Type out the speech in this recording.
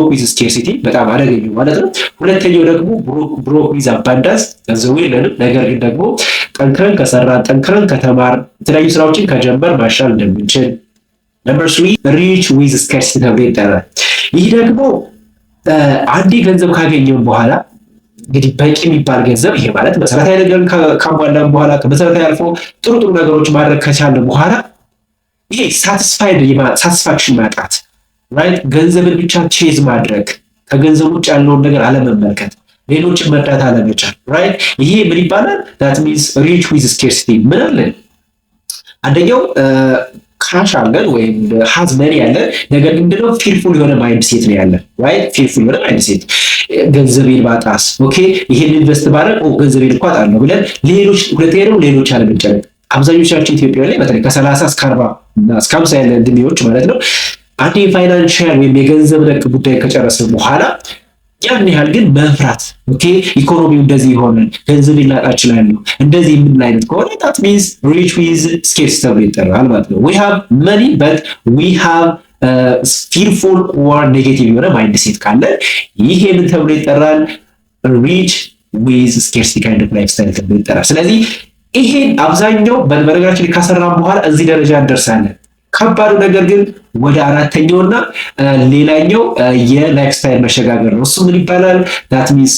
ብሮክ ዊዝ ስኬርሲቲ በጣም አደገኛው ማለት ነው። ሁለተኛው ደግሞ ብሮክ ዊዝ አባንዳንስ ገንዘቡ የለንም፣ ነገር ግን ደግሞ ጠንክረን ከሰራን ጠንክረን ከተማር የተለያዩ ስራዎችን ከጀመር ማሻል እንደምንችል። ነምበር 3 ሪች ዊዝ ስኬርሲቲ ተብሎ ይጠራል። ይህ ደግሞ አንዴ ገንዘብ ካገኘን በኋላ እንግዲህ በቂ የሚባል ገንዘብ ይሄ ማለት መሰረታዊ ነገር ካሟላን በኋላ ከመሰረታዊ አልፎ ጥሩ ጥሩ ነገሮች ማድረግ ከቻለ በኋላ ይሄ ሳቲስፋክሽን ማጣት ራይት፣ ገንዘብን ብቻ ቼዝ ማድረግ፣ ከገንዘብ ውጭ ያለውን ነገር አለመመልከት፣ ሌሎችን መርዳት አለመቻል ራይት። ይሄ ምን ይባላል? that means rich with scarcity። ምን አለን? አንደኛው ካሽ አለን ወይም ሃዝ መኒ ያለን፣ ነገር ግን ምንድነው ፊርፉል የሆነ ማይንድ ሴት ነው ያለን ራይት። ፊርፉል የሆነ ማይንድ ሴት ገንዘቤን ባጣስ፣ ኦኬ ይሄን ኢንቨስት ባደርግ ገንዘቤን እኮ አጣለሁ ብለን ሌሎች ሁለተኛ ደግሞ ሌሎች አለመጨነቅ። አብዛኞቻችን ኢትዮጵያ ላይ በተለይ ከ30 እስከ 40 እና እስከ 50 ያለ እድሜዎች ማለት ነው አንድ የፋይናንሻል ወይም የገንዘብ ነክ ጉዳይ ከጨረስን በኋላ ያን ያህል ግን መፍራት ኦኬ ኢኮኖሚው እንደዚህ ይሆናል፣ ገንዘብ ሊላጣ ይችላል፣ እንደዚህ ምን አይነት ከሆነ that means rich with scarcity ተብሎ ይጠራል ማለት ነው። we have money but we have fearful or negative የሆነ ማይንድ ሴት ካለ ይሄ ምን ተብሎ ይጠራል? rich with scarcity kind of lifestyle ተብሎ ይጠራል። ስለዚህ ይሄን አብዛኛው በነገራችን ካሰራን በኋላ እዚህ ደረጃ እንደርሳለን። ከባዱ ነገር ግን ወደ አራተኛውና ሌላኛው የላይፍ ስታይል መሸጋገር ነው። እሱ ምን ይባላል? that means